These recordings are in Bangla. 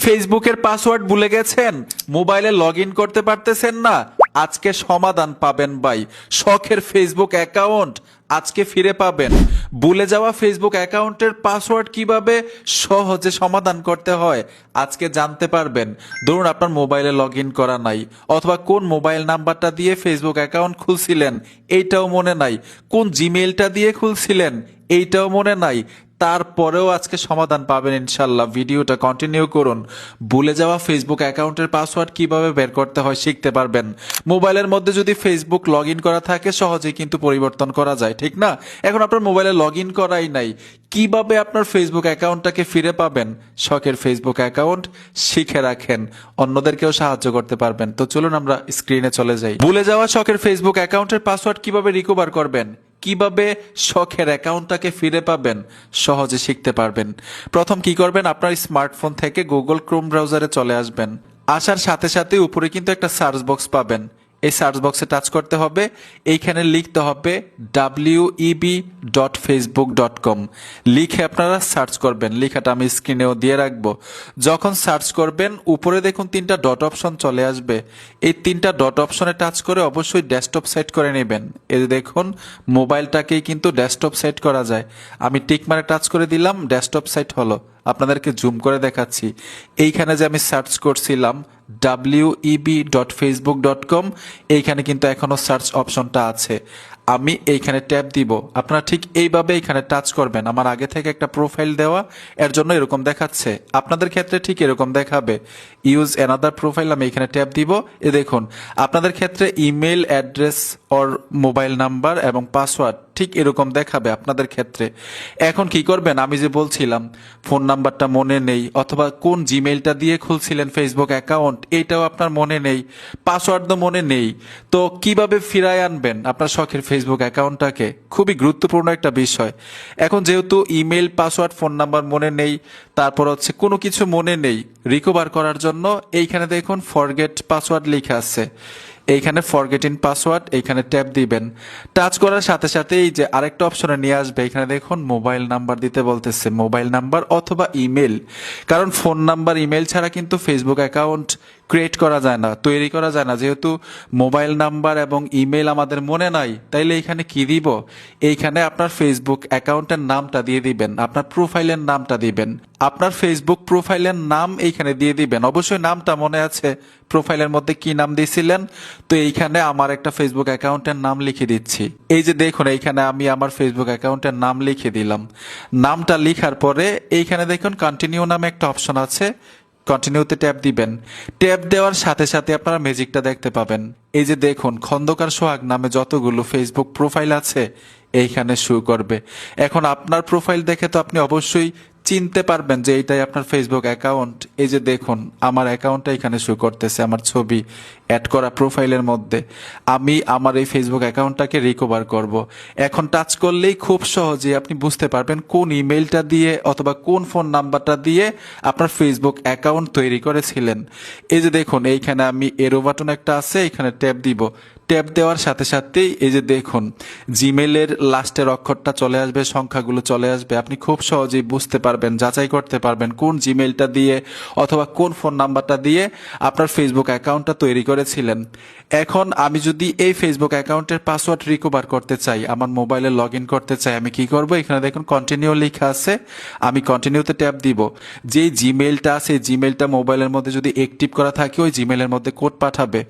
ফেসবুকের পাসওয়ার্ড ভুলে গেছেন, মোবাইলে লগ ইন করতে পারতেছেন না, আজকে সমাধান পাবেন ভাই। শখের ফেসবুক অ্যাকাউন্ট আজকে ফিরে পাবেন। ভুলে যাওয়া ফেসবুক অ্যাকাউন্টের পাসওয়ার্ড কিভাবে সহজে সমাধান করতে হয় আজকে জানতে পারবেন। ধরুন আপনার মোবাইলে লগ ইন করা নাই, অথবা কোন মোবাইল নাম্বারটা দিয়ে ফেসবুক অ্যাকাউন্ট খুলছিলেন এইটাও মনে নাই, কোন জিমেইলটা দিয়ে খুলছিলেন এইটাও মনে নাই, তারপরেও আজকে সমাধান পাবেন ইনশাল্লাহ। ভিডিওটা কন্টিনিউ করুন। ভুলে যাওয়া ফেসবুক অ্যাকাউন্টের পাসওয়ার্ড কিভাবে বের করতে হয় শিখতে পারবেন। মোবাইলের মধ্যে যদি ফেসবুক লগ ইন করা থাকে সহজেই কিন্তু পরিবর্তন করা যায়, ঠিক না? এখন আপনার মোবাইলে লগ ইন করাই নাই, কিভাবে আপনার ফেসবুক অ্যাকাউন্টটাকে ফিরে পাবেন? শখের ফেসবুক অ্যাকাউন্ট শিখে রাখেন, অন্যদেরকেও সাহায্য করতে পারবেন। তো চলুন আমরা স্ক্রিনে চলে যাই। ভুলে যাওয়া শখের ফেসবুক অ্যাকাউন্টের পাসওয়ার্ড কিভাবে রিকভার করবেন, কিভাবে শখের অ্যাকাউন্টটাকে ফিরে পাবেন সহজে শিখতে পারবেন। প্রথম কি করবেন, আপনার স্মার্টফোন থেকে গুগল ক্রোম ব্রাউজারে চলে আসবেন। আসার সাথে সাথে উপরে কিন্তু একটা সার্চ বক্স পাবেন, এই সার্চ বক্সে টাচ করতে হবে, এইখানে লিখতে হবে web.facebook.com লিখে আপনারা সার্চ করবেন। লেখাটা আমি স্ক্রিনেও দিয়ে রাখবো। যখন সার্চ করবেন উপরে দেখুন তিনটা ডট অপশন চলে আসবে, এই তিনটা ডট অপশনে টাচ করে অবশ্যই ডেস্কটপ সেট করে নেবেন। এই যে দেখুন মোবাইলটাকেই কিন্তু ডেস্কটপ সেট করা যায়। আমি টিক মারে টাচ করে দিলাম, ডেস্কটপ সেট হলো। আপনাদেরকে জুম করে দেখাচ্ছি, এইখানে যে আমি সার্চ করছিলাম web.facebook.com এইখানে কিন্তু এখনো সার্চ অপশনটা আছে। আমি এইখানে ট্যাপ দিব, আপনারা ঠিক এইভাবে এইখানে টাচ করবেন। আমার আগে থেকে একটা প্রোফাইল দেওয়া, এর জন্য এরকম দেখাচ্ছে, আপনাদের ক্ষেত্রে ঠিক এরকম দেখাবে। ইউজ অ্যানাদার প্রোফাইল, আমি এখানে ট্যাপ দিব। এ দেখুন আপনাদের ক্ষেত্রে email address or mobile number এবং পাসওয়ার্ড ঠিক এরকম দেখাবে আপনাদের ক্ষেত্রে। এখন কি করবেন, আমি যে বলছিলাম ফোন নাম্বারটা মনে নেই, অথবা কোন জিমেইলটা দিয়ে খুলছিলেন ফেসবুক অ্যাকাউন্ট এইটাও আপনার মনে নেই, পাসওয়ার্ড তো মনে নেই, তো কিভাবে ফিরায় আনবেন আপনার শখের ফেসবুক অ্যাকাউন্টটাকে? খুবই গুরুত্বপূর্ণ একটা বিষয়। এখন যেহেতু ইমেল পাসওয়ার্ড ফোন নাম্বার মনে নেই, তারপর হচ্ছে কোনো কিছু মনে নেই, রিকভার করার জন্য এইখানে দেখুন ফরগেট পাসওয়ার্ড লেখা আছে, এইখানে ফরগেট ইন পাসওয়ার্ড এইখানে ট্যাপ দিবেন। টাচ করার সাথে সাথে এই যে আরেকটা অপশনে নিয়ে আসবে, এখানে দেখুন মোবাইল নাম্বার দিতে বলতেছে, মোবাইল নাম্বার অথবা ইমেল। কারণ ফোন নাম্বার ইমেল ছাড়া কিন্তু ফেসবুক অ্যাকাউন্ট ক্রিয়েট করা যায় না, তৈরি করা যায় না। যেহেতু মোবাইল নাম্বার এবং ইমেল আমাদের মনে নাই, তাইলে এইখানে কি দিব, এইখানে আপনার ফেসবুক অ্যাকাউন্টের নামটা দিয়ে দিবেন, আপনার প্রোফাইলের নামটা দিবেন, আপনার ফেসবুক প্রোফাইলের নাম এইখানে দিয়ে দিবেন। অবশ্যই নামটা মনে আছে, প্রোফাইলের মধ্যে কি নাম দিয়েছিলেন, তো এইখানে আমার একটা ফেসবুক অ্যাকাউন্টের নাম লিখে দিচ্ছি। এই যে দেখুন এইখানে আমি আমার ফেসবুক অ্যাকাউন্টের নাম লিখে দিলাম। নামটা লিখার পরে এইখানে দেখুন কন্টিনিউ নামে একটা অপশন আছে, কন্টিনিউতে ট্যাপ দিবেন। ট্যাপ দেওয়ার সাথে সাথে আপনারা ম্যাজিকটা দেখতে পাবেন। এই যে দেখুন খন্দকার সোহাগ নামে যতগুলো ফেসবুক প্রোফাইল আছে এইখানে শো করবে। এখন আপনার প্রোফাইল দেখে তো আপনি অবশ্যই চিনতে পারবেন যে এইটাই আপনার ফেসবুক অ্যাকাউন্ট। এই যে দেখুন আমার অ্যাকাউন্টটা এখানে শো করতেছে, আমার ছবি অ্যাড করা প্রোফাইলের মধ্যে। আমি আমার এই ফেসবুক অ্যাকাউন্টটাকে রিকভার করব। এখন টাচ করলেই খুব সহজে আপনি বুঝতে পারবেন কোন ইমেলটা দিয়ে অথবা কোন ফোন নাম্বারটা দিয়ে আপনার ফেসবুক অ্যাকাউন্ট তৈরি করেছিলেন। এই যে দেখুন এইখানে আমি এরো বাটন একটা আছে, এখানে ট্যাপ দিব। ট্যাপ দেওয়ার সাথে সাথেই এই যে দেখুন জিমেলের লাস্টের অক্ষরটা চলে আসবে, সংখ্যাগুলো চলে আসবে। আপনি খুব সহজেই বুঝতে পারবেন, যাচাই করতে পারবেন কোন জিমেলটা দিয়ে অথবা কোন ফোন নাম্বারটা দিয়ে আপনার ফেসবুক অ্যাকাউন্টটা তৈরি করেছিলেন। এখন আমি যদি এই ফেসবুক অ্যাকাউন্টের পাসওয়ার্ড রিকভার করতে চাই, আমার মোবাইলে লগ ইন করতে চাই, আমি কি করব, এখানে দেখুন কন্টিনিউ লেখা আছে, আমি কন্টিনিউতে ট্যাপ দিব। যেই জিমেলটা আছে এই জিমেলটা মোবাইলের মধ্যে যদি অ্যাক্টিভ করা থাকে ওই জিমেলের মধ্যে কোড পাঠাবে,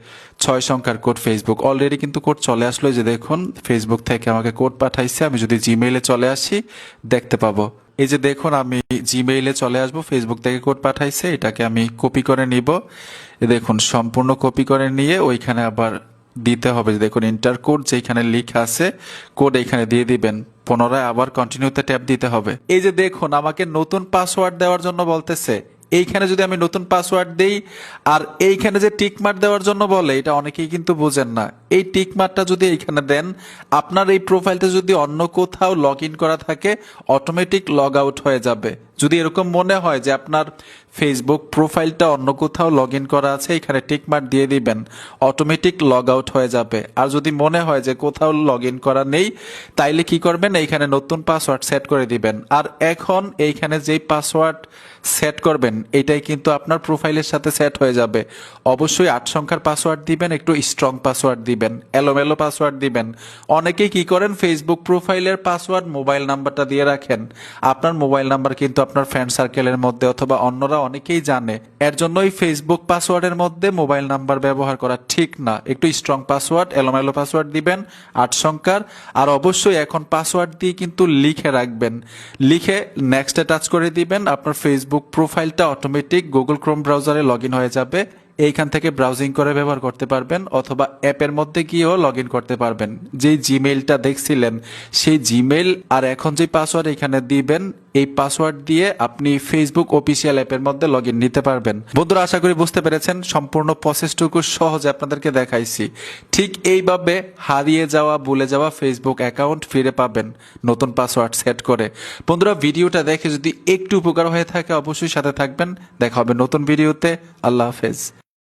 6 সংখ্যার কোড। ফেসবুক অলরেডি কিন্তু কোড চলে আসলো, যে দেখুন ফেসবুক থেকে আমাকে কোড পাঠাইছে। আমি যদি জিমেইলে চলে আসি দেখতে পাবো, এই যে দেখুন আমি জিমেইলে চলে আসবো, ফেসবুক থেকে কোড পাঠাইছে, এটাকে আমি কপি করে নিব। দেখুন সম্পূর্ণ কপি করে নিয়ে ওইখানে আবার দিতে হবে, দেখুন ইন্টার কোড যেখানে লেখা আছে কোড এইখানে দিয়ে দিবেন। পুনরায় আবার কন্টিনিউতে ট্যাপ দিতে হবে। এই যে দেখুন আমাকে নতুন পাসওয়ার্ড দেওয়ার জন্য বলতেছে, এইখানে যদি আমি নতুন পাসওয়ার্ড দেই আর এইখানে যে টিক মার্ক দেওয়ার জন্য বলে, এটা অনেকেই কিন্তু বোঝেন না। এই টিক মার্কটা যদি এইখানে দেন, আপনার এই প্রোফাইলটা যদি অন্য কোথাও লগ ইন করা থাকে অটোমেটিক লগ আউট হয়ে যাবে। যদি এরকম মনে হয় যে আপনার ফেসবুক প্রোফাইলটা অন্য কোথাও লগ ইন করা আছে, এখানে টিকমার্ক দিয়ে দিবেন, অটোমেটিক লগ আউট হয়ে যাবে। আর যদি মনে হয় যে কোথাও লগ ইন করা নেই, তাইলে কি করবেন, এইখানে নতুন পাসওয়ার্ড সেট করে দিবেন। আর এখন এইখানে যেই পাসওয়ার্ড সেট করবেন এটাই কিন্তু আপনার প্রোফাইলের সাথে সেট হয়ে যাবে। অবশ্যই 8 সংখ্যার পাসওয়ার্ড দিবেন, একটু স্ট্রং পাসওয়ার্ড দিবেন, এলোমেলো পাসওয়ার্ড দিবেন। অনেকেই কি করেন, ফেসবুক প্রোফাইলের পাসওয়ার্ড মোবাইল নাম্বারটা দিয়ে রাখেন। আপনার মোবাইল নাম্বার কিন্তু আপনার ফ্রেন্ড সার্কেলের মধ্যে অথবা অন্যরা অনেকেই জানে। এর জন্যই ফেসবুক পাসওয়ার্ডের মধ্যে মোবাইল নাম্বার ব্যবহার করা ঠিক না। একটু স্ট্রং পাসওয়ার্ড, এলোমেলো পাসওয়ার্ড দিবেন 8 সংখ্যার। আর অবশ্যই এখন পাসওয়ার্ড দিয়ে কিন্তু লিখে রাখবেন, লিখে নেক্সটে টাচ করে দিবেন। আপনার ফেসবুক প্রোফাইলটা অটোমেটিক গুগল ক্রোম ব্রাউজারে লগ ইন হয়ে যাবে। এইখান থেকে ব্রাউজিং করে ব্যবহার করতে পারবেন অথবা অ্যাপের মধ্যে গিয়েও লগ ইন করতে পারবেন। যেই জিমেইলটা দেখছিলেন সেই জিমেইল আর এখন যে পাসওয়ার্ড এখানে দিবেন, এই পাসওয়ার্ড দিয়ে আপনি ফেসবুক অফিসিয়াল অ্যাপের মধ্যে লগ ইন নিতে পারবেন। বন্ধুরা, আশা করি বুঝতে পেরেছেন, সম্পূর্ণ প্রসেসটুকু সহজে আপনাদেরকে দেখাইছি। ঠিক এইভাবে হারিয়ে যাওয়া, ভুলে যাওয়া ফেসবুক অ্যাকাউন্ট ফিরে পাবেন নতুন পাসওয়ার্ড সেট করে। বন্ধুরা, ভিডিওটা দেখে যদি একটু উপকার হয়ে থাকে অবশ্যই সাথে থাকবেন। দেখা হবে নতুন ভিডিওতে। আল্লাহ হাফেজ।